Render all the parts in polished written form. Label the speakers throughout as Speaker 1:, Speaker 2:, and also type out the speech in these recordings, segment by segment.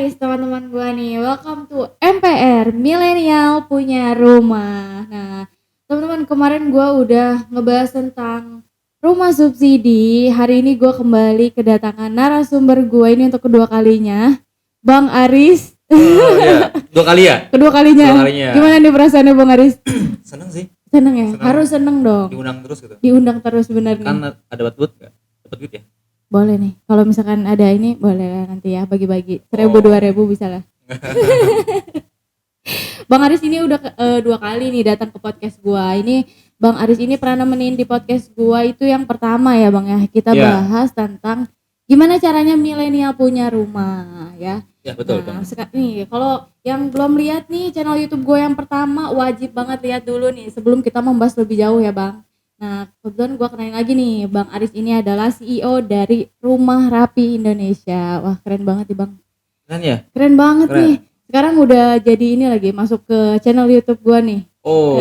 Speaker 1: guys, teman-teman gua nih, welcome to MPR Milenial Punya Rumah. Nah, teman-teman, kemarin gua udah ngebahas tentang rumah subsidi. Hari ini gua kembali kedatangan narasumber gua ini untuk kedua kalinya, Bang Aris.
Speaker 2: Oh iya, 2 kali ya?
Speaker 1: Kedua kalinya. Gimana nih perasaannya Bang Aris?
Speaker 2: Seneng sih.
Speaker 1: Seneng ya? Harus seneng dong.
Speaker 2: Diundang terus gitu.
Speaker 1: Diundang terus bener nih.
Speaker 2: Kan ada buat gak? Dapat duit ya?
Speaker 1: Boleh nih, kalau misalkan ada ini boleh lah nanti ya bagi-bagi 1.000-2.000 bisa lah. Bang Aris ini udah 2 kali nih datang ke podcast gua. Ini Bang Aris ini pernah nemenin di podcast gua itu yang pertama ya Bang ya. Kita bahas tentang gimana caranya milenial punya rumah ya.
Speaker 2: Ya betul.
Speaker 1: Nah, nih kalau yang belum lihat nih channel YouTube gue yang pertama wajib banget lihat dulu nih sebelum kita membahas lebih jauh ya Bang. Nah, kebetulan gue kenalin lagi nih, Bang Aris ini adalah CEO dari Rumah Rapi Indonesia. Wah, keren banget nih Bang.
Speaker 2: Keren ya?
Speaker 1: Keren banget nih. Sekarang udah jadi ini lagi, masuk ke channel YouTube gue nih.
Speaker 2: Oh,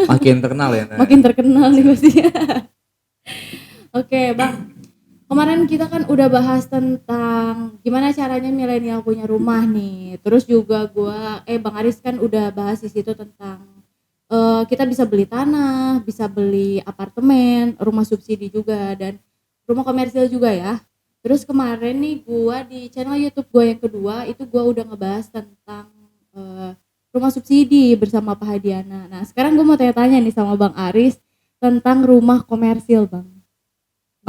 Speaker 2: makin terkenal ya?
Speaker 1: Makin terkenal nih pastinya. Oke Bang, kemarin kita kan udah bahas tentang gimana caranya milenial punya rumah nih. Terus juga Bang Aris kan udah bahas di situ tentang kita bisa beli tanah, bisa beli apartemen, rumah subsidi juga dan rumah komersil juga ya. Terus kemarin nih gua di channel YouTube gua yang kedua itu gua udah ngebahas tentang rumah subsidi bersama Pak Hadiana. Nah, sekarang gua mau tanya-tanya nih sama Bang Aris tentang rumah komersil, Bang.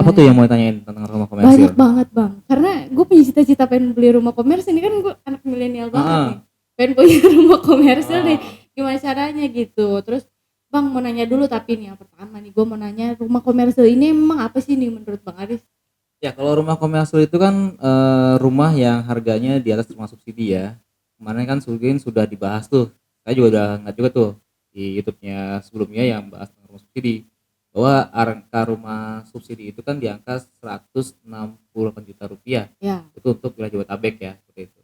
Speaker 2: Apa tuh yang mau tanyain tentang rumah komersil?
Speaker 1: Banyak banget Bang, karena gue punya cita-cita pengen beli rumah komersil. Ini kan gue anak milenial banget nih, pengen punya rumah komersil nih. Gimana caranya gitu. Terus Bang mau nanya dulu, tapi nih yang pertama nih gue mau nanya, rumah komersil ini emang apa sih nih menurut Bang Aris?
Speaker 2: Ya kalau rumah komersil itu kan rumah yang harganya di atas rumah subsidi ya. Kemarin kan sudah dibahas tuh, saya juga udah ngeliat juga tuh di YouTube-nya sebelumnya yang bahas tentang rumah subsidi, bahwa angka rumah subsidi itu kan di angka 168 juta rupiah ya. Itu untuk wilayah Jabodetabek ya, seperti itu.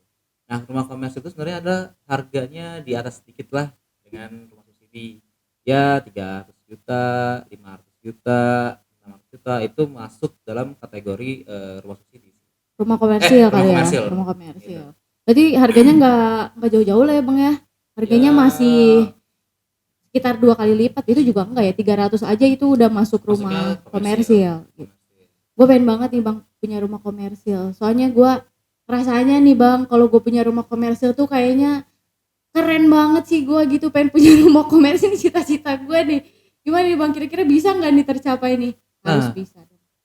Speaker 2: Nah, rumah komersil itu sebenarnya ada harganya di atas sedikit lah dengan rumah subsidi. Ya 300 juta, 500 juta, 600 juta itu masuk dalam kategori rumah subsidi.
Speaker 1: Rumah komersil kali ya? Rumah komersil. Gitu. Berarti harganya nggak jauh-jauh lah ya Bang ya? Harganya ya, masih sekitar 2 kali lipat, itu juga enggak ya, 300 aja itu udah masuk rumah komersil. Gitu. Gue pengen banget nih Bang punya rumah komersil. Soalnya gue rasanya nih Bang, kalau gue punya rumah komersil tuh kayaknya keren banget sih gue gitu, pengen punya rumah komersil nih, cita-cita gue nih. Gimana nih Bang, kira-kira bisa nggak nih tercapai nih? Harus bisa.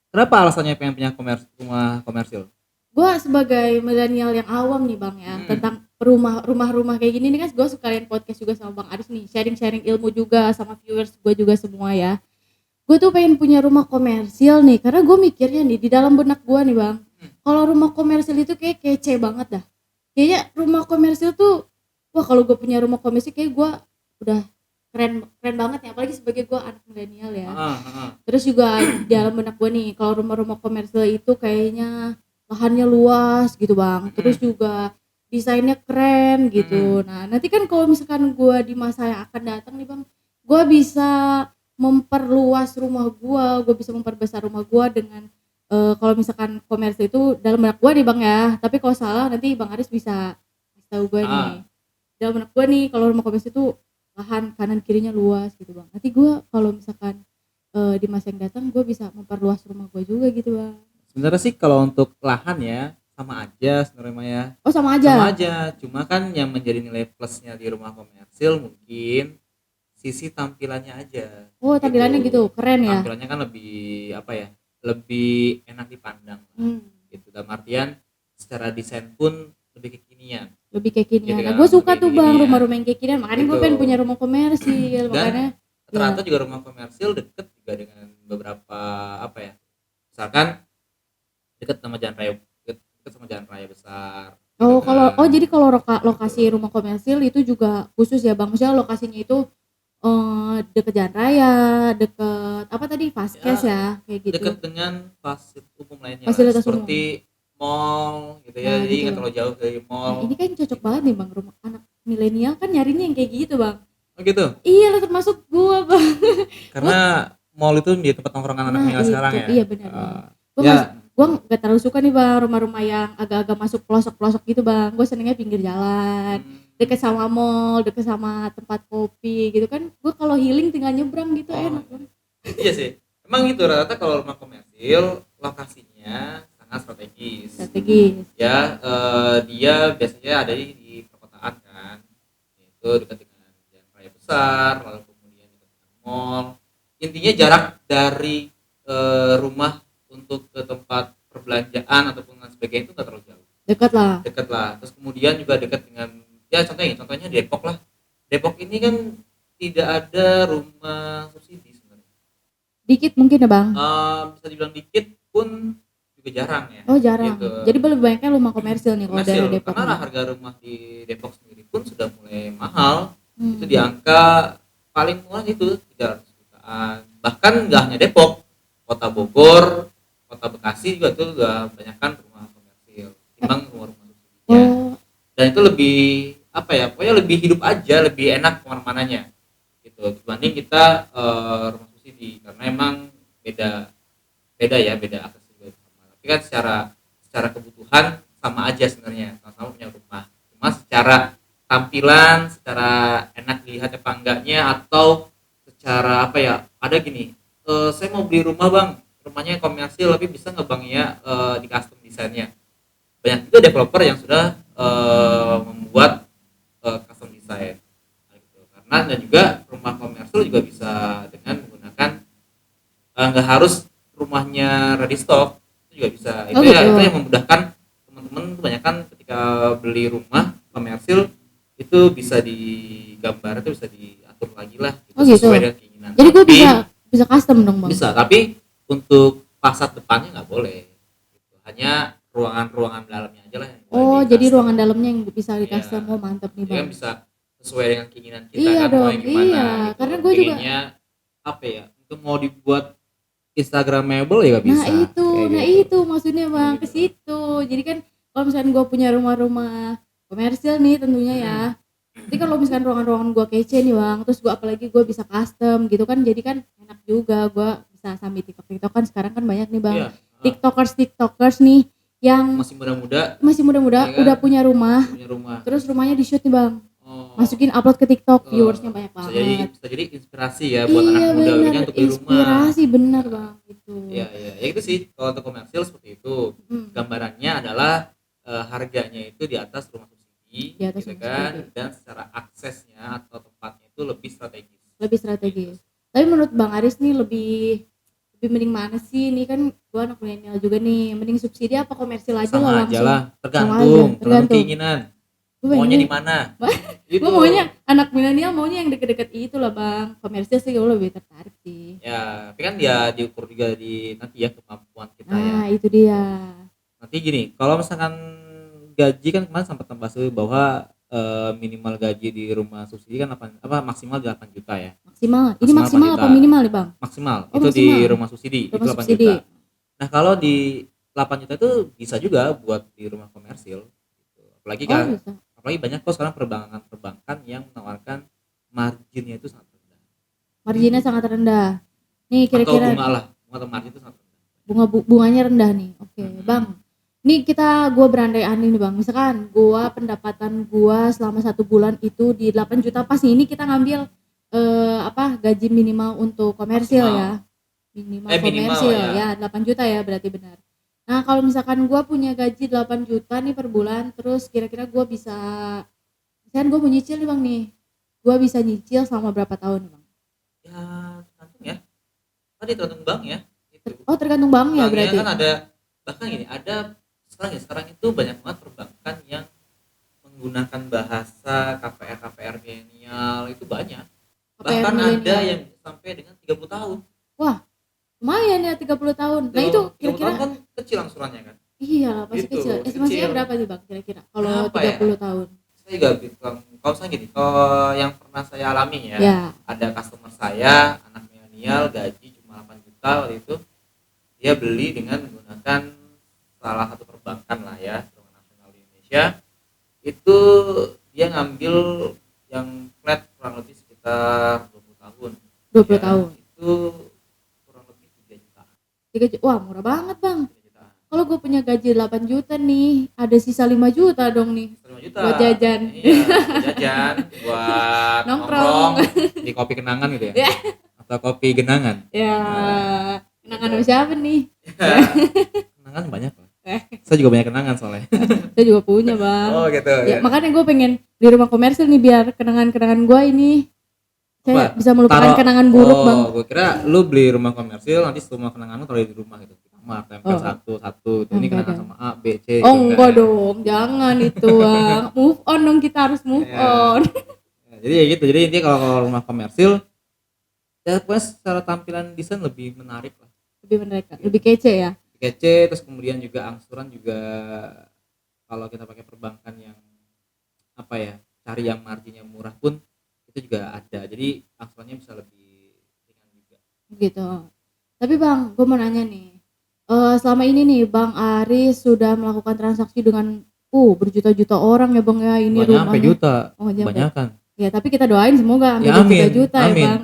Speaker 2: Kenapa alasannya pengen punya rumah komersil?
Speaker 1: Gue sebagai milenial yang awam nih Bang ya, tentang rumah-rumah kayak gini nih kan, gue sekalian podcast juga sama Bang Aris nih, sharing-sharing ilmu juga sama viewers gue juga semua ya. Gue tuh pengen punya rumah komersil nih, karena gue mikirnya nih di dalam benak gue nih Bang, kalau rumah komersil itu kayak kece banget dah. Kayaknya rumah komersil tuh, wah kalau gue punya rumah komersil kayak gue udah keren banget ya, apalagi sebagai gue anak milenial ya. Terus juga di dalam benak gue nih, kalau rumah-rumah komersil itu kayaknya lahannya luas gitu Bang. Terus juga desainnya keren gitu. Nah nanti kan kalau misalkan gue di masa yang akan datang nih Bang, gue bisa memperluas rumah gue bisa memperbesar rumah gue dengan kalau misalkan komersil itu dalam benak gue nih Bang ya. Tapi kalau salah nanti Bang Aris bisa kasih tahu gue nih. Dalam benak gue nih kalau rumah komersil itu lahan kanan kirinya luas gitu Bang. Nanti gue kalau misalkan di masa yang datang gue bisa memperluas rumah gue juga gitu Bang.
Speaker 2: Sebenarnya sih kalau untuk lahan ya sama aja sebenarnya Maya.
Speaker 1: Oh sama aja?
Speaker 2: Sama aja, cuma kan yang menjadi nilai plusnya di rumah komersil mungkin sisi tampilannya aja.
Speaker 1: Oh tampilannya gitu, keren ya?
Speaker 2: Tampilannya kan lebih apa ya, lebih enak dipandang gitu. Dalam artian secara desain pun lebih kekinian. Lebih kekinian,
Speaker 1: gitu kan? Nah gue suka tuh Bang rumah-rumah yang kekinian, makanya gue pengen punya rumah komersil.
Speaker 2: Dan ternyata juga rumah komersil deket juga dengan beberapa apa ya, misalkan dekat sama jalan raya besar.
Speaker 1: Oh kalau jadi kalau lokasi rumah komersil itu juga khusus ya Bang, maksudnya lokasinya itu deket jalan raya, deket apa tadi Vaskes ya kayak gitu.
Speaker 2: Deket dengan fasilitas umum lainnya,
Speaker 1: fasilitas
Speaker 2: seperti mall gitu ya. Jadi nggak terlalu jauh dari mall.
Speaker 1: Nah, ini kan cocok banget nih Bang, rumah anak milenial kan nyarinya yang kayak gitu Bang.
Speaker 2: Oh gitu?
Speaker 1: Iya lah, termasuk gua Bang.
Speaker 2: Karena mall itu di tempat nongkrongan anak milenial sekarang ya.
Speaker 1: Iya benar. gue nggak terlalu suka nih bang rumah-rumah yang agak-agak masuk pelosok-pelosok gitu bang. Gue senengnya pinggir jalan, deket sama mall, deket sama tempat kopi gitu kan. Gue kalau healing tinggal nyebrang gitu enak bang.
Speaker 2: Iya sih, emang itu rata-rata kalau rumah komersil lokasinya sangat strategis.
Speaker 1: Strategis.
Speaker 2: Ya, dia biasanya ada di perkotaan kan, itu dekat dengan jalan raya besar, lalu kemudian dekat dengan mall. Intinya jarak dari rumah untuk ke tempat perbelanjaan ataupun lain sebagainya itu nggak terlalu jauh.
Speaker 1: Dekat lah.
Speaker 2: Dekat lah. Terus kemudian juga dekat dengan ya contohnya Depok lah. Depok ini kan tidak ada rumah subsidi sebenarnya.
Speaker 1: Dikit mungkin ya bang.
Speaker 2: Bisa dibilang dikit pun juga jarang ya.
Speaker 1: Oh jarang.
Speaker 2: Gitu.
Speaker 1: Jadi lebih banyaknya rumah komersil nih kalau daerah Depok.
Speaker 2: Karena harga rumah di Depok sendiri pun sudah mulai mahal. Itu di angka paling murah itu 300 jutaan. Bahkan nggak hanya Depok, Kota Bogor, Kota Bekasi juga tuh udah banyakkan rumah komersil timbang rumah-rumah subsidinya. Dan itu lebih apa ya? Pokoknya lebih hidup aja, lebih enak kemana-mananya gitu dibanding kita rumah subsidi karena emang beda akses juga. Tapi kan secara kebutuhan sama aja sebenarnya, sama-sama punya rumah. Cuma secara tampilan, secara enak dilihat apa enggaknya atau secara apa ya? Ada gini, saya mau beli rumah bang, rumahnya komersil tapi bisa nggak bang ya di custom desainnya. Banyak juga developer yang sudah membuat custom design gitu. Karena dan juga rumah komersil juga bisa dengan menggunakan nggak harus rumahnya ready stock, itu juga bisa. Itu
Speaker 1: gitu.
Speaker 2: Itu yang memudahkan teman-teman kebanyakan ketika beli rumah komersil itu bisa digambar, itu bisa diatur lagi lah itu
Speaker 1: gitu.
Speaker 2: sesuai dengan keinginan.
Speaker 1: Jadi gue bisa custom dong bang.
Speaker 2: Bisa, tapi untuk fasad depannya nggak boleh gitu. Hanya ruangan-ruangan dalamnya aja lah yang
Speaker 1: jadi ruangan dalamnya yang bisa di custom. Oh mantap nih bang.
Speaker 2: Kan bisa sesuai dengan keinginan kita
Speaker 1: iya
Speaker 2: kan
Speaker 1: dong,
Speaker 2: mau gimana gitu.
Speaker 1: Karena gue juga
Speaker 2: apa ya, itu mau dibuat Instagramable ya gak bisa.
Speaker 1: Itu maksudnya bang ke situ. Jadi kan kalau misalkan gue punya rumah-rumah komersil nih tentunya ya. Jadi kalau misalkan ruangan-ruangan gue kece nih bang, terus gue apalagi gue bisa custom gitu kan, jadi kan enak juga gue bisa sambil TikTok kan sekarang kan banyak nih bang, tiktokers nih yang
Speaker 2: masih muda-muda
Speaker 1: ya kan? udah punya rumah, terus rumahnya di shoot nih bang, masukin upload ke TikTok, viewersnya banyak banget.
Speaker 2: Bisa jadi inspirasi ya buat anak muda untuk beli rumah.
Speaker 1: Inspirasi bener bang itu.
Speaker 2: Ya itu sih kalau untuk komersil seperti itu. Gambarannya adalah harganya itu di atas rumah subsidi, gitu kan, dan secara aksesnya atau tempatnya itu lebih strategis.
Speaker 1: Tapi menurut Bang Aris nih lebih mending mana sih? Ini kan gua anak milenial juga nih, mending subsidi apa komersil aja lah langsung?
Speaker 2: Tergantung keinginan. Maunya di mana?
Speaker 1: Gue maunya anak milenial maunya yang deket-deket itu lah bang. Komersil sih gue lebih tertarik sih.
Speaker 2: Ya, tapi kan dia diukur juga di nanti ya kemampuan kita ya.
Speaker 1: Nah itu dia.
Speaker 2: Nanti gini, kalau misalkan gaji kan kemarin sempat membahas bahwa minimal gaji di rumah subsidi kan maksimal 8 juta ya.
Speaker 1: Maksimal apa minimal nih bang?
Speaker 2: Maksimal. Itu maksimal. Di rumah subsidi itu 8 juta. Nah kalau di 8 juta itu bisa juga buat di rumah komersil. Apalagi apalagi banyak kok sekarang perbankan yang menawarkan marginnya itu sangat rendah.
Speaker 1: Marginnya sangat rendah. Nih kira-kira
Speaker 2: bunga atau margin itu sangat
Speaker 1: rendah. Bunganya rendah nih. Oke, Bang. Nih gue berandai-andai nih Bang. Misalkan pendapatan gue selama 1 bulan itu di 8 juta pas ini kita ngambil gaji minimal untuk komersil ya. Minimal komersil ya 8 juta ya berarti benar. Nah kalau misalkan gue punya gaji 8 juta nih per bulan, terus kira-kira gue bisa, misalkan gue mau nyicil nih bang nih, gue bisa nyicil selama berapa tahun nih bang?
Speaker 2: Ya tergantung ya, tadi tergantung bank ya.
Speaker 1: Tergantung bank ya berarti?
Speaker 2: Kan ada, bahkan gini, ada sekarang itu banyak banget perbankan yang menggunakan bahasa KPR milenial itu banyak. Bahkan ada yang sampai dengan 30 tahun.
Speaker 1: Wah lumayan ya 30 tahun. Nah itu kira-kira
Speaker 2: kan kecil angsurannya kan?
Speaker 1: Iya pasti gitu, kecil. Estimasinya berapa nih bang kira-kira kalau 30 tahun?
Speaker 2: Saya juga bilang, kalau misalnya gini, kalau yang pernah saya alami ya, ada customer saya anak milenial gaji cuma 8 juta waktu itu, dia beli dengan menggunakan salah satu perbankan lah ya, perbankan nasional di Indonesia. Itu dia ngambil yang flat kurang lebih sekitar 20 tahun.
Speaker 1: 20 tahun.
Speaker 2: Itu kurang lebih 3 juta.
Speaker 1: Wah murah banget bang. kalau gue punya gaji 8 juta nih, ada sisa 5 juta dong nih
Speaker 2: 5 juta
Speaker 1: buat jajan.
Speaker 2: iya buat jajan buat
Speaker 1: Nongkrong.
Speaker 2: nongkrong di kopi kenangan gitu ya
Speaker 1: Ya.
Speaker 2: atau kopi genangan
Speaker 1: Ya, kenangan sama siapa nih?
Speaker 2: kenangan banyak lah saya juga banyak kenangan soalnya
Speaker 1: Saya juga punya bang.
Speaker 2: oh gitu
Speaker 1: Ya makanya gue pengen di rumah komersil nih biar kenangan-kenangan gue ini saya
Speaker 2: Apa?
Speaker 1: bisa melupakan
Speaker 2: Taruh-
Speaker 1: kenangan buruk bang.
Speaker 2: gue kira lu beli rumah komersil nanti semua kenangan lu taruh di rumah gitu di kamar tempel
Speaker 1: Oh.
Speaker 2: satu gitu ini
Speaker 1: Enggak
Speaker 2: kenangan
Speaker 1: dong.
Speaker 2: sama A B C
Speaker 1: Oh
Speaker 2: gitu,
Speaker 1: enggak
Speaker 2: ya.
Speaker 1: dong, jangan itu bang. Move on dong, kita harus move
Speaker 2: Ya.
Speaker 1: on.
Speaker 2: Ya, jadi ya gitu jadi intinya kalau rumah komersil ya pokoknya secara tampilan desain lebih menarik lah
Speaker 1: Lebih menarik, lebih kece ya.
Speaker 2: kece terus kemudian juga angsuran juga kalau kita pakai perbankan yang apa ya cari yang marginnya murah pun itu juga ada jadi angsurannya bisa lebih ringan juga
Speaker 1: Gitu. Tapi bang, gue mau nanya nih. Selama ini nih Bang Aris sudah melakukan transaksi dengan berjuta-juta orang ya bang ya ini
Speaker 2: nggak nyampe
Speaker 1: rumahnya.
Speaker 2: juta
Speaker 1: Oh nyampe.
Speaker 2: kebanyakan
Speaker 1: Ya tapi kita doain semoga
Speaker 2: ya
Speaker 1: hampir
Speaker 2: amin
Speaker 1: juta ya
Speaker 2: amin
Speaker 1: bang.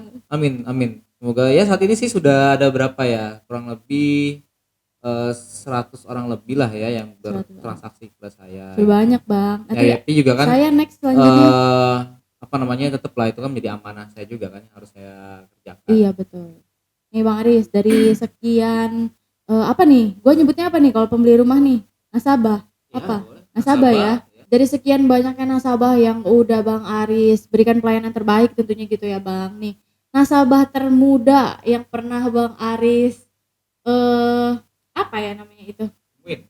Speaker 2: amin semoga ya saat ini sih sudah ada berapa ya kurang lebih 100 orang lebih lah ya yang
Speaker 1: 100 orang.
Speaker 2: bertransaksi ke saya
Speaker 1: Sudah banyak bang. Nanti
Speaker 2: ya tapi juga kan
Speaker 1: saya next selanjutnya.
Speaker 2: apa namanya tetap lah itu kan menjadi amanah saya juga kan yang harus saya kerjakan
Speaker 1: Iya betul. Nih Bang Aris dari sekian apa nih? Gue nyebutnya apa nih kalau pembeli rumah nih? Nasabah.
Speaker 2: Ya,
Speaker 1: Apa?
Speaker 2: boleh.
Speaker 1: Nasabah ya. Dari sekian banyaknya nasabah yang udah Bang Aris berikan pelayanan terbaik tentunya gitu ya Bang. Nih, nasabah termuda yang pernah Bang Aris apa ya namanya itu?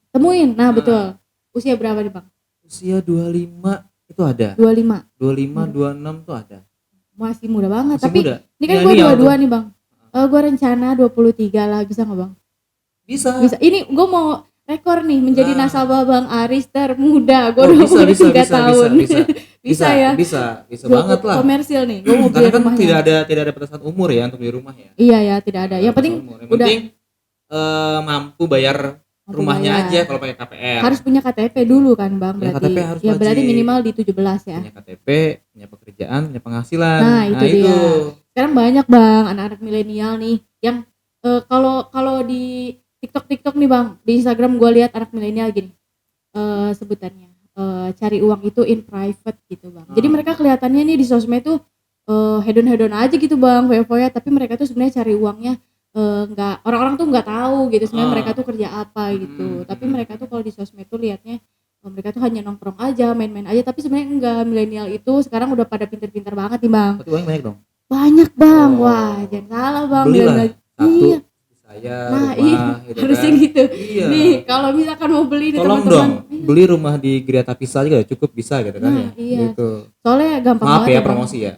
Speaker 1: Temuin. Nah, betul. Usia berapa nih Bang?
Speaker 2: Usia 25 itu ada
Speaker 1: 25.
Speaker 2: 26 tuh ada
Speaker 1: Masih muda banget.
Speaker 2: masih
Speaker 1: Tapi
Speaker 2: muda
Speaker 1: ini kan gue 22 nih Bang. Gue rencana 23 lah, bisa nggak Bang?
Speaker 2: bisa
Speaker 1: Ini gue mau rekor nih menjadi nasabah Bang Aris termuda. Gue
Speaker 2: bisa
Speaker 1: 23 tahun. Bisa ya.
Speaker 2: bisa banget lah
Speaker 1: Komersil nih. Gue mau
Speaker 2: karena
Speaker 1: beli
Speaker 2: kan
Speaker 1: rumahnya.
Speaker 2: tidak ada batasan umur ya untuk beli rumah ya
Speaker 1: Iya ya, tidak ada. Yang penting
Speaker 2: yang
Speaker 1: udah
Speaker 2: penting mampu bayar rumahnya aja kalau pakai KPR
Speaker 1: harus punya KTP dulu kan Bang
Speaker 2: Ya,
Speaker 1: berarti.
Speaker 2: KTP harus
Speaker 1: Ya berarti
Speaker 2: wajib.
Speaker 1: minimal di 17 ya.
Speaker 2: punya KTP punya pekerjaan punya penghasilan
Speaker 1: Nah, itu dia. Sekarang banyak Bang anak-anak milenial nih yang kalau di TikTok nih Bang, di Instagram gue lihat anak milenial gini. Sebutannya cari uang itu in private gitu Bang. Jadi mereka kelihatannya nih di sosmed tuh hedon-hedon aja gitu Bang, foya-foya, tapi mereka tuh sebenarnya cari uangnya nggak, orang-orang tuh nggak tahu gitu sebenarnya mereka tuh kerja apa gitu. Tapi mereka tuh kalau di sosmed tuh lihatnya mereka tuh hanya nongkrong aja, main-main aja, tapi sebenarnya enggak. Milenial itu sekarang udah pada pintar-pintar banget nih Bang.
Speaker 2: berarti uangnya banyak dong
Speaker 1: Banyak Bang. Wah, jangan salah Bang.
Speaker 2: belilah
Speaker 1: Milenial.
Speaker 2: satu
Speaker 1: Iya.
Speaker 2: saya
Speaker 1: Nah,
Speaker 2: rumah gitu
Speaker 1: harusnya
Speaker 2: kan.
Speaker 1: gitu.
Speaker 2: Iya.
Speaker 1: Nih, kalau misalkan mau beli nih
Speaker 2: tolong
Speaker 1: teman-teman.
Speaker 2: dong beli rumah di Gria Tapisa juga cukup bisa gitu kan
Speaker 1: Nah,
Speaker 2: ya
Speaker 1: iya.
Speaker 2: gitu
Speaker 1: Soalnya gampang
Speaker 2: maaf
Speaker 1: banget
Speaker 2: ya
Speaker 1: Bang.
Speaker 2: promosi ya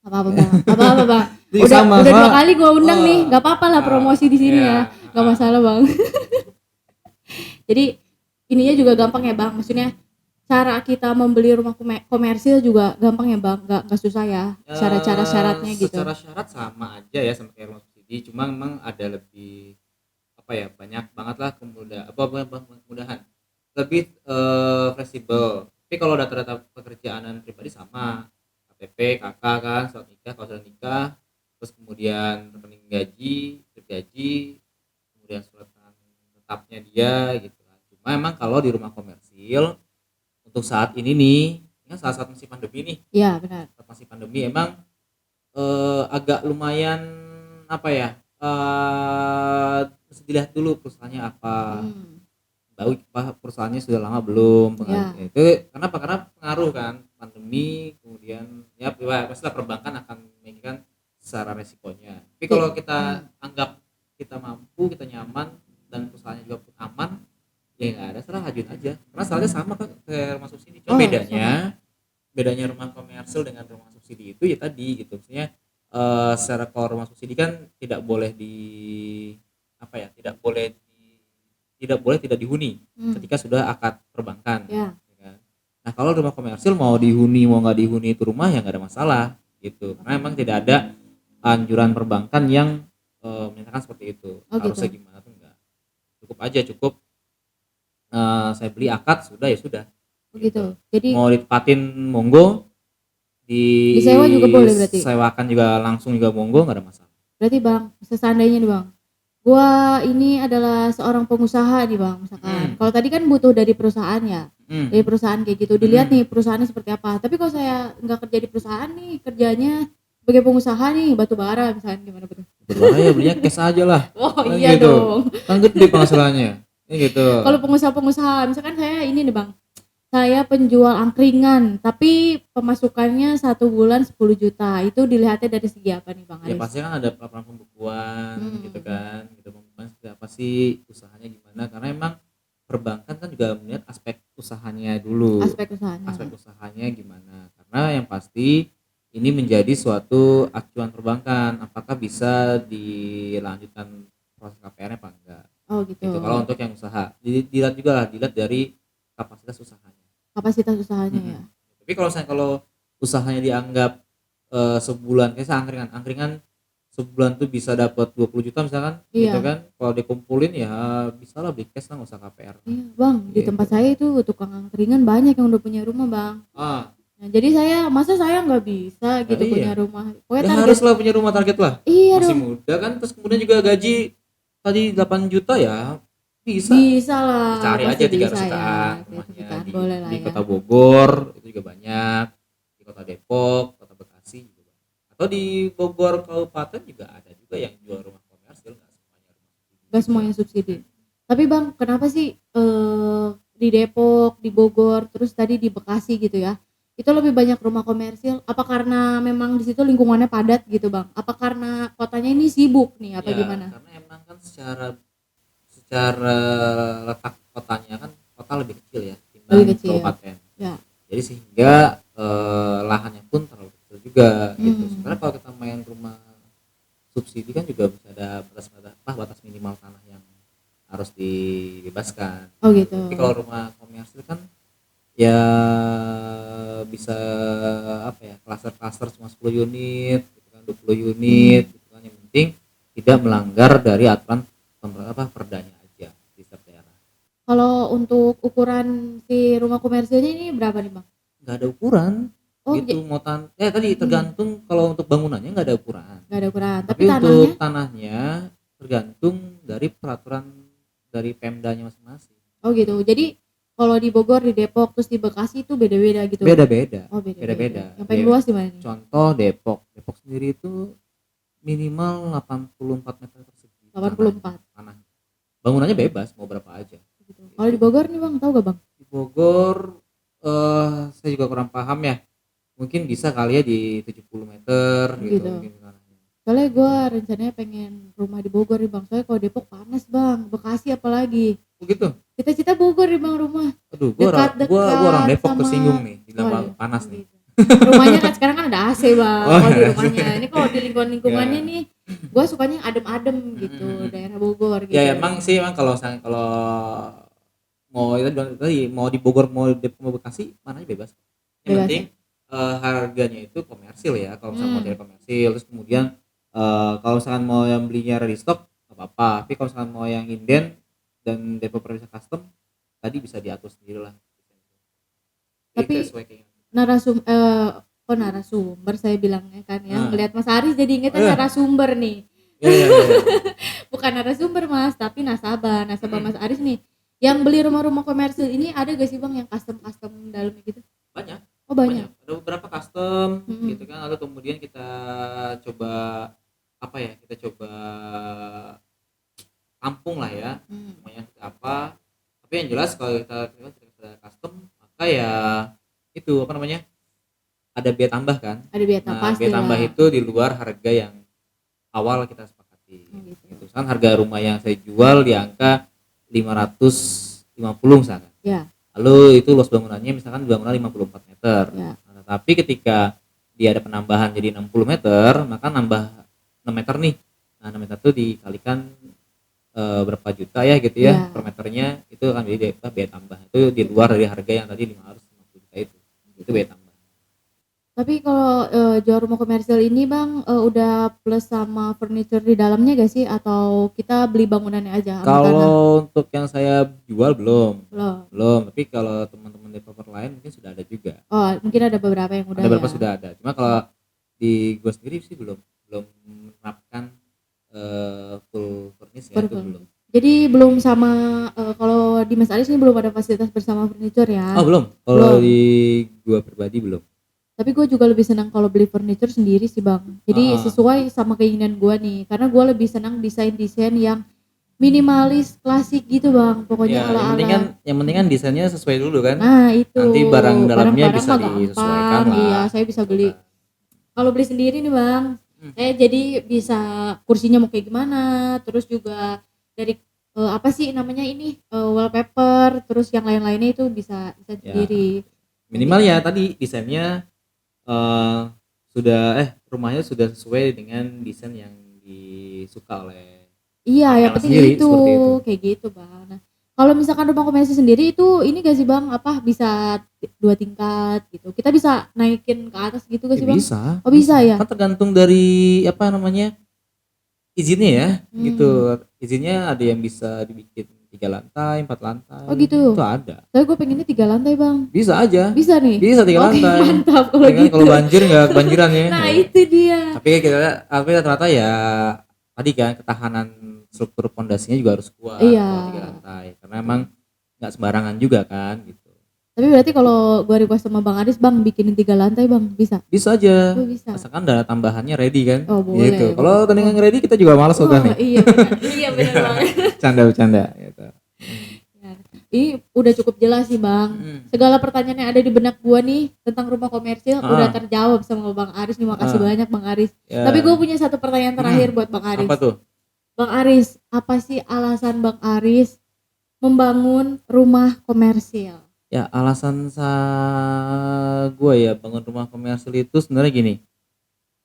Speaker 1: Apa-apa Bang. Apa-apa Bang.
Speaker 2: Ih,
Speaker 1: Udah
Speaker 2: sama,
Speaker 1: 2
Speaker 2: Mak.
Speaker 1: kali gue undang nih, nggak apa-apa lah promosi di sini
Speaker 2: iya.
Speaker 1: ya, nggak masalah Bang. Jadi ininya juga gampang ya Bang, maksudnya cara kita membeli rumah komersil juga gampang ya Bang, nggak susah ya, cara syaratnya gitu.
Speaker 2: Secara syarat sama aja ya sama kayak rumah subsidi, cuma memang ada lebih apa ya banyak banget lah kemudahan, lebih fleksibel. Tapi kalau data-data pekerjaan pribadi sama, KTP, KK kan, surat nikah, kalau sudah nikah, terus kemudian rekening gaji, gaji, kemudian surat tetapnya dia gitu kan. Cuma emang kalau di rumah komersil untuk saat ini nih, kan saat masih pandemi nih.
Speaker 1: Iya benar.
Speaker 2: Saat masih pandemi emang agak lumayan apa ya? Mesti dilihat dulu perusahaannya apa. Tahu perusahaannya sudah lama belum
Speaker 1: Ya.
Speaker 2: itu kenapa karena pengaruh kan pandemi kemudian ya pastilah perbankan akan memikirkan secara resikonya tapi kalau kita anggap kita mampu kita nyaman dan perusahaannya juga pun aman ya nggak ada serah ajuin aja karena salahnya sama kan kayak rumah subsidi cuma bedanya rumah komersil dengan rumah subsidi itu ya tadi gitu maksudnya secara kalau rumah subsidi kan tidak boleh tidak dihuni ketika sudah akad perbankan.
Speaker 1: Ya.
Speaker 2: Nah kalau rumah komersil mau dihuni mau nggak dihuni itu rumah ya nggak ada masalah gitu karena memang tidak ada anjuran perbankan yang menyatakan seperti itu. Harusnya gitu. Gimana tuh enggak cukup saya beli akad sudah ya sudah.
Speaker 1: Begitu. Jadi
Speaker 2: mau ditempatin monggo
Speaker 1: disewa juga boleh berarti.
Speaker 2: Sewakan juga langsung juga monggo nggak ada masalah.
Speaker 1: Berarti Bang seandainya nih Bang Gua ini adalah seorang pengusaha nih Bang, misalkan. Kalau tadi kan butuh dari perusahaan ya, dari perusahaan kayak gitu, dilihat nih perusahaannya seperti apa. Tapi kalau saya nggak kerja di perusahaan nih, kerjanya sebagai pengusaha nih, batu bara misalkan, gimana tuh?
Speaker 2: Batu ya belinya cash aja lah,
Speaker 1: Oh
Speaker 2: kan
Speaker 1: iya
Speaker 2: gitu,
Speaker 1: dong.
Speaker 2: kan gede penghasilannya, ya gitu.
Speaker 1: Kalau pengusaha-pengusaha, misalkan saya ini nih Bang, saya penjual angkringan, tapi pemasukannya 1 bulan 10 juta, itu dilihatnya dari segi apa nih Bang
Speaker 2: Ya
Speaker 1: Aris?
Speaker 2: pasti kan ada laporan pembukuan gitu
Speaker 1: Hmm,
Speaker 2: kan, gitu pembukuan seperti apa sih usahanya gimana, karena emang perbankan kan juga melihat aspek usahanya dulu,
Speaker 1: aspek usahanya.
Speaker 2: aspek usahanya gimana, karena yang pasti ini menjadi suatu acuan perbankan apakah bisa dilanjutkan proses KPR-nya apa enggak
Speaker 1: Oh gitu,
Speaker 2: gitu. Kalau untuk yang usaha dilihat juga lah, dilihat dari kapasitas usahanya.
Speaker 1: kapasitas usahanya ya.
Speaker 2: Mm-mm. Tapi kalau usahanya dianggap sebulan kayak angkringan angkringan sebulan tuh bisa dapat 20 juta misalkan gitu
Speaker 1: Iya.
Speaker 2: kan, kalau dikumpulin ya bisa lah beli cash lah, nggak usah KPR
Speaker 1: Iya Bang, di
Speaker 2: gitu.
Speaker 1: tempat saya itu tukang angkringan banyak yang udah punya rumah Bang.
Speaker 2: Ah
Speaker 1: Nah, jadi masa saya nggak bisa
Speaker 2: ya
Speaker 1: gitu punya
Speaker 2: iya,
Speaker 1: rumah. Pokoknya
Speaker 2: ya
Speaker 1: target.
Speaker 2: harus lah punya rumah, target lah,
Speaker 1: Iya
Speaker 2: masih
Speaker 1: dong,
Speaker 2: muda kan, terus kemudian juga gaji tadi 8 juta ya bisa
Speaker 1: bisa lah,
Speaker 2: dicari
Speaker 1: pasti
Speaker 2: aja
Speaker 1: bisa
Speaker 2: 300
Speaker 1: ya.
Speaker 2: jutaan
Speaker 1: Gitu
Speaker 2: rumahnya
Speaker 1: jutaan
Speaker 2: di
Speaker 1: boleh lah ya.
Speaker 2: kota Bogor itu juga banyak, di kota Depok, kota Bekasi juga banyak. Atau di Bogor kabupaten juga ada juga yang jual rumah komersil, nggak semuanya rumah
Speaker 1: Gak
Speaker 2: juga.
Speaker 1: semuanya subsidi. Tapi Bang, kenapa sih di Depok, di Bogor, terus tadi di Bekasi gitu ya? Itu lebih banyak rumah komersil. Apa karena memang di situ lingkungannya padat gitu Bang? Apa karena kotanya ini sibuk nih? Apa
Speaker 2: Ya
Speaker 1: gimana?
Speaker 2: karena emang kan secara secara letak kotanya kan, kota lebih kecil ya
Speaker 1: Lebih
Speaker 2: timbang
Speaker 1: kecil.
Speaker 2: kabupaten,
Speaker 1: Ya.
Speaker 2: jadi sehingga lahannya pun terlalu kecil juga gitu.
Speaker 1: Hmm.
Speaker 2: Sebenarnya kalau kita main rumah subsidi kan juga bisa ada batas minimal tanah yang harus dibebaskan.
Speaker 1: Oh gitu.
Speaker 2: Tapi kalau rumah komersil kan ya bisa apa ya, klaster-klaster cuma 10 unit gitu kan, 20 unit gitu kan, yang penting tidak melanggar dari aturan perdanya aja di setiap daerah.
Speaker 1: Kalau untuk ukuran si rumah komersilnya ini berapa nih Bang?
Speaker 2: Nggak ada ukuran
Speaker 1: Oh,
Speaker 2: gitu, mau tadi tergantung, kalau untuk bangunannya nggak ada ukuran,
Speaker 1: nggak ada ukuran. Tapi
Speaker 2: tapi
Speaker 1: tanahnya?
Speaker 2: untuk tanahnya tergantung dari peraturan dari Pemdanya masing-masing.
Speaker 1: Oh gitu. Jadi kalau di Bogor, di Depok, terus di Bekasi itu beda-beda gitu.
Speaker 2: Beda-beda,
Speaker 1: Oh beda-beda.
Speaker 2: beda-beda
Speaker 1: Yang paling
Speaker 2: ya.
Speaker 1: luas di mana nih?
Speaker 2: Contoh Depok sendiri itu minimal 84 meter persegi
Speaker 1: 84.
Speaker 2: tanah. Bangunannya bebas mau berapa aja
Speaker 1: Gitu.
Speaker 2: gitu.
Speaker 1: Kalau di Bogor nih Bang, tahu gak Bang?
Speaker 2: Di Bogor saya juga kurang paham ya, mungkin bisa kali ya di 70 meter gitu,
Speaker 1: Gitu.
Speaker 2: mungkin tanahnya.
Speaker 1: Soalnya gue rencananya pengen rumah di Bogor nih Bang. Soalnya kalau Depok panas Bang, Bekasi apalagi.
Speaker 2: Begitu.
Speaker 1: Cita-cita Bogor nih Bang rumah.
Speaker 2: Aduh, gua orang
Speaker 1: Dekat-dekat
Speaker 2: Depok
Speaker 1: sama.
Speaker 2: tersinggung nih,
Speaker 1: Oh,
Speaker 2: bilang
Speaker 1: iya.
Speaker 2: panas
Speaker 1: Oh,
Speaker 2: nih.
Speaker 1: gitu. Rumahnya kan sekarang kan ada AC Bang.
Speaker 2: Oh,
Speaker 1: Kalau di
Speaker 2: iya.
Speaker 1: rumahnya. Ini kalau di lingkungannya
Speaker 2: Ya.
Speaker 1: nih, gue sukanya yang adem-adem gitu, daerah Bogor gitu.
Speaker 2: Ya emang sih, emang kalau mau itu tadi mau di Bogor mau di Depok mau Bekasi mananya bebas. Yang
Speaker 1: Bebas
Speaker 2: penting
Speaker 1: ya?
Speaker 2: harganya itu komersil ya, kalau misalnya mau
Speaker 1: Hmm.
Speaker 2: dari komersil, terus kemudian kalau misalkan mau yang belinya ready stock nggak apa-apa, tapi kalau misalkan mau yang inden dan developer bisa custom tadi bisa diatur sendiri lah. Jadi
Speaker 1: Tapi
Speaker 2: sesuai keinginan.
Speaker 1: narasumber saya bilangnya kan ya,
Speaker 2: Nah,
Speaker 1: ngelihat Mas Aris jadi ingetnya
Speaker 2: iya,
Speaker 1: narasumber nih.
Speaker 2: iya.
Speaker 1: Bukan narasumber Mas, tapi nasabah
Speaker 2: Hmm,
Speaker 1: Mas Aris nih. Yang beli rumah-rumah komersil ini ada gak sih Bang yang custom dalamnya gitu?
Speaker 2: banyak.
Speaker 1: Oh banyak.
Speaker 2: Ada beberapa custom gitu
Speaker 1: Mm-mm.
Speaker 2: kan, lalu kemudian kita coba apa ya, kita coba tampung lah ya
Speaker 1: Hmm.
Speaker 2: semuanya seperti apa. Tapi yang jelas kalau kita custom maka ya itu apa namanya, ada biaya tambah kan.
Speaker 1: Ada biaya
Speaker 2: Nah
Speaker 1: pasti
Speaker 2: biaya tambah
Speaker 1: lah.
Speaker 2: itu di luar harga yang awal kita sepakati
Speaker 1: Oh, gitu.
Speaker 2: gitu. Misalkan harga rumah yang saya jual di angka 550 misalkan,
Speaker 1: Ya,
Speaker 2: lalu itu luas bangunannya misalkan bangunan 54 meter.
Speaker 1: ya.
Speaker 2: Nah, tapi ketika dia ada penambahan jadi 60 meter, maka nambah 6 meter nih. Nah 6 meter itu dikalikan berapa juta ya gitu ya,
Speaker 1: Ya.
Speaker 2: per meternya itu akan jadi biaya tambah, itu di luar dari harga yang tadi 550 juta itu biaya tambah.
Speaker 1: Tapi kalau jual rumah komersil ini Bang, udah plus sama furniture di dalamnya gak sih? Atau kita beli bangunannya aja sama tanah?
Speaker 2: Kalau untuk yang saya jual belum,
Speaker 1: Belum.
Speaker 2: tapi kalau teman-teman developer lain mungkin sudah ada juga.
Speaker 1: Oh, mungkin ada beberapa yang udah
Speaker 2: Ada beberapa
Speaker 1: ya.
Speaker 2: sudah ada, cuma kalau di gua sendiri sih belum menerapkan full furniture teknis ya
Speaker 1: baru
Speaker 2: itu
Speaker 1: belum.
Speaker 2: belum.
Speaker 1: Jadi belum sama kalau di Mas Aris ini belum ada fasilitas bersama furniture ya.
Speaker 2: Oh belum, kalau di gua pribadi belum.
Speaker 1: Tapi gue juga lebih senang kalau beli furniture sendiri sih bang. Jadi sesuai sama keinginan gue nih. Karena gue lebih senang desain-desain yang minimalis, klasik gitu bang. Pokoknya
Speaker 2: Ya,
Speaker 1: ala-ala.
Speaker 2: yang penting kan desainnya sesuai dulu kan.
Speaker 1: Nah itu.
Speaker 2: Nanti barang dalamnya
Speaker 1: Barang-barang
Speaker 2: bisa
Speaker 1: mah
Speaker 2: disesuaikan
Speaker 1: gampang.
Speaker 2: lah.
Speaker 1: Iya, saya bisa
Speaker 2: Gitu
Speaker 1: beli.
Speaker 2: kan.
Speaker 1: Kalau beli sendiri nih bang, saya jadi bisa kursinya mau kayak gimana. Terus juga dari apa sih namanya ini wallpaper. Terus yang lain-lainnya itu bisa
Speaker 2: Ya,
Speaker 1: sendiri.
Speaker 2: minimal ya tadi desainnya rumahnya sudah sesuai dengan desain yang disuka oleh
Speaker 1: Iya, yang
Speaker 2: Amel
Speaker 1: penting
Speaker 2: sendiri
Speaker 1: itu
Speaker 2: seperti itu.
Speaker 1: kayak gitu bang. Nah, kalau misalkan rumah komersi sendiri itu ini gak sih bang, apa bisa 2 tingkat gitu? Kita bisa naikin ke atas gitu gak sih bang?
Speaker 2: Bisa.
Speaker 1: Oh bisa ya?
Speaker 2: Kan tergantung dari apa namanya izinnya ya, gitu. Izinnya ada yang bisa dibikin 3 lantai, 4 lantai.
Speaker 1: Oh gitu.
Speaker 2: Itu ada.
Speaker 1: Tapi gue pengennya 3 lantai bang.
Speaker 2: Bisa aja.
Speaker 1: Bisa nih.
Speaker 2: Bisa 3 lantai.
Speaker 1: Mantap kalau
Speaker 2: Ya kan,
Speaker 1: gitu.
Speaker 2: kalau banjir nggak kebanjiran ya.
Speaker 1: Nah itu dia.
Speaker 2: Tapi rata-rata ya tadi kan ketahanan struktur pondasinya juga harus kuat
Speaker 1: Iya.
Speaker 2: kalau 3 lantai. Karena emang nggak sembarangan juga kan gitu.
Speaker 1: Tapi berarti kalau gue request sama Bang Aris, bang bikinin 3 lantai bang, bisa?
Speaker 2: Bisa aja.
Speaker 1: Oh bisa.
Speaker 2: Asalkan dana tambahannya ready kan.
Speaker 1: Oh boleh.
Speaker 2: Gitu. Kalau tandingan ready kita juga malas
Speaker 1: Oh,
Speaker 2: udah nih.
Speaker 1: iya benar. Iya benar banget.
Speaker 2: Bercanda gitu.
Speaker 1: Ya. Ini udah cukup jelas sih bang. Segala pertanyaan yang ada di benak gua nih tentang rumah komersil udah terjawab sama Bang Aris. Terima kasih banyak Bang Aris.
Speaker 2: Ya.
Speaker 1: Tapi gue punya satu pertanyaan terakhir buat Bang Aris.
Speaker 2: Apa tuh?
Speaker 1: Bang Aris, apa sih alasan Bang Aris membangun rumah komersil?
Speaker 2: Ya alasan gue ya bangun rumah komersil itu sebenarnya gini.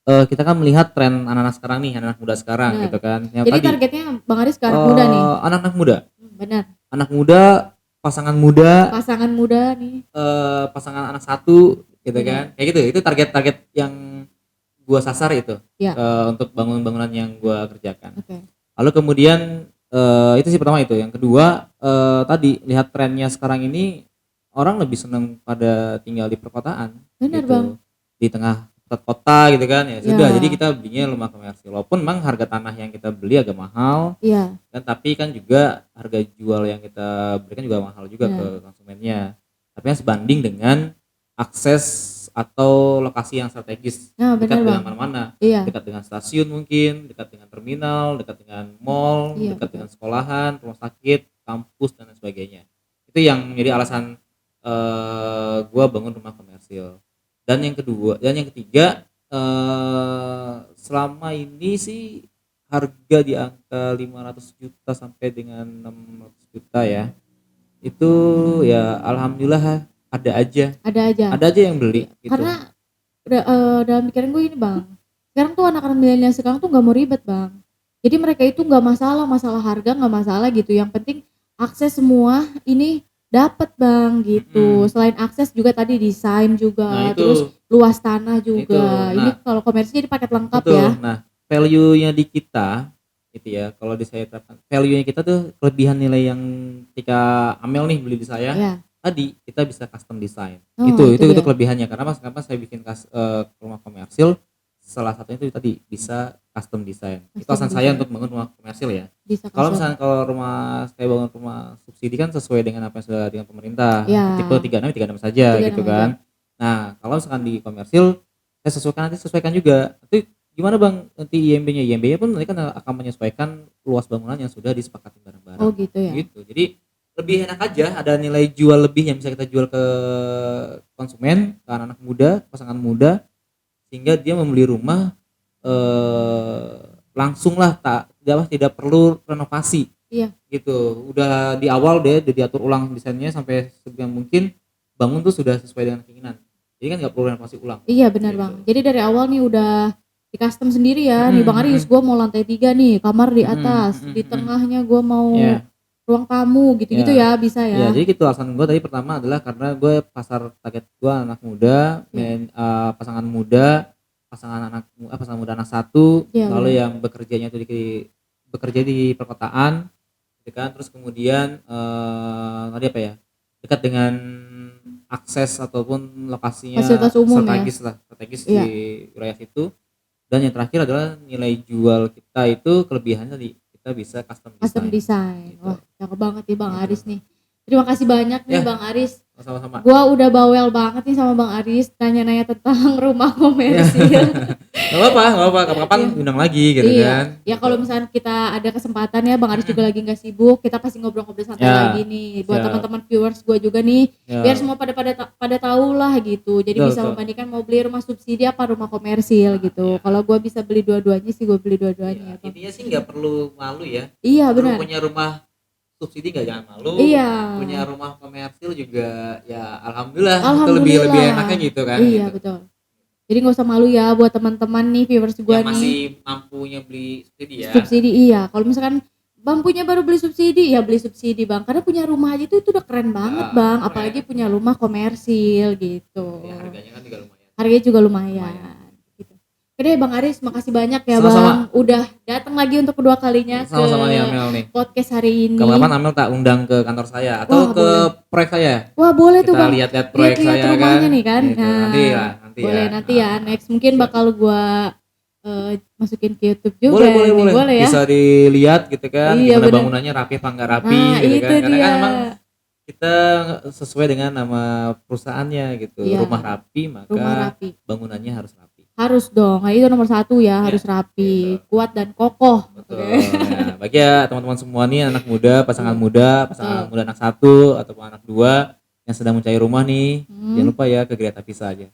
Speaker 2: Kita kan melihat tren anak-anak sekarang nih, anak-anak muda sekarang
Speaker 1: Bener.
Speaker 2: gitu kan. Yang
Speaker 1: Jadi
Speaker 2: tadi,
Speaker 1: targetnya Bang Aris ke anak muda nih.
Speaker 2: Anak-anak muda.
Speaker 1: Benar.
Speaker 2: Anak muda, pasangan muda,
Speaker 1: Pasangan muda nih.
Speaker 2: pasangan anak satu gitu
Speaker 1: Bener.
Speaker 2: kan. Kayak gitu. Itu target-target yang gua sasar itu.
Speaker 1: Ya.
Speaker 2: Untuk bangunan-bangunan yang gua kerjakan.
Speaker 1: Oke.
Speaker 2: Lalu kemudian itu sih pertama itu. Yang kedua tadi lihat trennya sekarang ini orang lebih senang pada tinggal di perkotaan.
Speaker 1: Benar
Speaker 2: gitu.
Speaker 1: bang.
Speaker 2: Di tengah pusat kota gitu kan ya sudah.
Speaker 1: Ya.
Speaker 2: Jadi kita belinya rumah komersil. Walaupun memang harga tanah yang kita beli agak mahal.
Speaker 1: Iya.
Speaker 2: Kan tapi kan juga harga jual yang kita berikan juga mahal juga
Speaker 1: Ya.
Speaker 2: ke konsumennya. Tapi yang sebanding dengan akses atau lokasi yang strategis,
Speaker 1: Nah,
Speaker 2: dekat
Speaker 1: benar
Speaker 2: dengan
Speaker 1: bang.
Speaker 2: mana-mana,
Speaker 1: Iya.
Speaker 2: dekat dengan stasiun mungkin, dekat dengan terminal, dekat dengan mall,
Speaker 1: Iya,
Speaker 2: dekat
Speaker 1: betul.
Speaker 2: dengan sekolahan, rumah sakit, kampus dan lain sebagainya. Itu yang menjadi alasan gua bangun rumah komersil. Dan yang ketiga selama ini sih harga di angka 500 juta sampai dengan 600 juta ya. Itu ya alhamdulillah ada aja yang beli gitu.
Speaker 1: Karena dalam pikiran gue ini bang, sekarang tuh anak-anak milenial sekarang tuh nggak mau ribet bang. Jadi mereka itu nggak masalah harga nggak masalah gitu. Yang penting akses semua ini dapat bang gitu. Selain akses juga tadi desain juga, terus luas tanah juga. Ini kalau komersi jadi paket lengkap ya.
Speaker 2: Nah value-nya di kita gitu ya. Kalau di saya terapkan value-nya kita tuh kelebihan nilai yang ketika Amel nih beli di saya.
Speaker 1: Ya.
Speaker 2: Tadi kita bisa custom design.
Speaker 1: Oh,
Speaker 2: itu kelebihannya karena kenapa saya bikin rumah komersil, salah satunya itu tadi bisa custom design. Itu alasan saya untuk bangun rumah komersil ya. Kalau misalnya saya bangun rumah subsidi kan sesuai dengan apa yang sudah dengan pemerintah.
Speaker 1: Ya.
Speaker 2: Tipe 36 saja gitu kan. Nah, kalau misalkan di komersil saya sesuaikan juga. Nanti gimana Bang nanti IMB-nya? IMB-nya pun nanti kan akan menyesuaikan luas bangunan yang sudah disepakati bareng-bareng.
Speaker 1: Oh gitu ya.
Speaker 2: Gitu. Jadi lebih enak aja, ada nilai jual lebih yang bisa kita jual ke konsumen, ke anak-anak muda, pasangan muda, sehingga dia membeli rumah langsung lah, tidak perlu renovasi.
Speaker 1: Iya.
Speaker 2: Gitu, udah di awal udah diatur ulang desainnya sampai sebagaimana mungkin bangun tuh sudah sesuai dengan keinginan. Jadi kan nggak perlu renovasi ulang.
Speaker 1: Iya benar gitu. Bang. Jadi dari awal nih udah di custom sendiri ya. Nih Bang Aris, gue mau lantai 3 nih, kamar di atas, di tengahnya gue mau ruang tamu gitu-gitu ya bisa ya.
Speaker 2: Ya jadi gitu alasan gue tadi pertama adalah karena gue pasar target gue anak muda, pasangan muda anak satu, lalu yang bekerjanya itu bekerja di perkotaan, gitu kan. Terus kemudian tadi apa ya, dekat dengan akses ataupun lokasinya strategis di wilayah situ. Dan yang terakhir adalah nilai jual kita itu kelebihannya tadi kita kita bisa custom
Speaker 1: Custom
Speaker 2: design.
Speaker 1: design.
Speaker 2: Gitu.
Speaker 1: Wah, cakep banget nih Bang
Speaker 2: Gitu.
Speaker 1: Aris nih. Terima kasih banyak nih
Speaker 2: Ya.
Speaker 1: Bang Aris.
Speaker 2: Sama-sama.
Speaker 1: Gua udah bawel banget nih sama Bang Aris nanya-nanya tentang rumah komersil.
Speaker 2: Gak apa-apa, kapan-kapan
Speaker 1: Iya.
Speaker 2: undang lagi gitu
Speaker 1: Iya.
Speaker 2: kan.
Speaker 1: Ya
Speaker 2: Gitu.
Speaker 1: kalau misalnya kita ada kesempatan ya Bang Aris juga lagi nggak sibuk, kita pasti ngobrol-ngobrol santai
Speaker 2: Ya.
Speaker 1: lagi nih buat
Speaker 2: Siap.
Speaker 1: teman-teman viewers gua juga nih,
Speaker 2: Ya.
Speaker 1: biar semua pada tahu lah gitu. Jadi
Speaker 2: Betul,
Speaker 1: bisa
Speaker 2: betul.
Speaker 1: membandingkan mau beli rumah subsidi apa rumah komersil gitu.
Speaker 2: Iya.
Speaker 1: Kalau gua bisa beli dua-duanya sih gua beli dua-duanya.
Speaker 2: Iya,
Speaker 1: Bang.
Speaker 2: intinya sih nggak perlu malu ya.
Speaker 1: Iya
Speaker 2: Perlu
Speaker 1: benar.
Speaker 2: punya rumah subsidi nggak, jangan malu.
Speaker 1: Iya.
Speaker 2: Punya rumah komersil juga ya alhamdulillah, itu
Speaker 1: Alhamdulillah.
Speaker 2: lebih enaknya gitu kan.
Speaker 1: Iya
Speaker 2: gitu.
Speaker 1: betul. Jadi nggak usah malu ya buat teman-teman nih viewers gua
Speaker 2: Yang
Speaker 1: nih.
Speaker 2: masih mampunya beli subsidi ya.
Speaker 1: Subsidi iya. Kalau misalkan Bang punya baru beli subsidi, ya beli subsidi Bang. Karena punya rumah aja itu udah keren banget Bang.
Speaker 2: keren.
Speaker 1: Apalagi punya rumah komersil gitu.
Speaker 2: Ya, harganya kan juga lumayan.
Speaker 1: Harganya juga lumayan. Gitu. Oke deh Bang Aris, makasih banyak ya
Speaker 2: Sama-sama.
Speaker 1: Bang. Udah datang lagi untuk kedua kalinya
Speaker 2: Sama-sama nih
Speaker 1: ke
Speaker 2: Amel nih.
Speaker 1: podcast hari ini.
Speaker 2: Kapan-kapan Amel tak undang ke kantor saya atau
Speaker 1: Wah,
Speaker 2: ke
Speaker 1: boleh.
Speaker 2: proyek saya.
Speaker 1: Wah boleh tuh
Speaker 2: Kita
Speaker 1: Bang.
Speaker 2: lihat-lihat proyek
Speaker 1: Lihat-lihat
Speaker 2: saya
Speaker 1: rumahnya
Speaker 2: kan.
Speaker 1: nih kan.
Speaker 2: Gitu. Nanti
Speaker 1: boleh
Speaker 2: ya.
Speaker 1: nanti ya. Next mungkin bakal gua masukin ke YouTube juga.
Speaker 2: Boleh,
Speaker 1: nih.
Speaker 2: boleh.
Speaker 1: Boleh ya.
Speaker 2: Bisa dilihat gitu kan.
Speaker 1: Iya,
Speaker 2: Gimana
Speaker 1: bener.
Speaker 2: bangunannya rapi apa enggak rapi
Speaker 1: Nah,
Speaker 2: gitu
Speaker 1: itu
Speaker 2: kan. Karena
Speaker 1: dia.
Speaker 2: kan emang kita sesuai dengan nama perusahaannya gitu.
Speaker 1: Iya.
Speaker 2: Rumah rapi maka
Speaker 1: Rumah rapi.
Speaker 2: bangunannya harus rapi.
Speaker 1: Harus dong. Nah, itu nomor 1 ya, harus rapi,
Speaker 2: gitu.
Speaker 1: kuat dan kokoh.
Speaker 2: Betul.
Speaker 1: Oke.
Speaker 2: Ya, bagi ya teman-teman semua nih anak muda, pasangan
Speaker 1: Iya.
Speaker 2: muda, pasangan muda anak 1 ataupun anak 2 yang sedang mencari rumah nih, jangan lupa ya ke Greta Visa aja.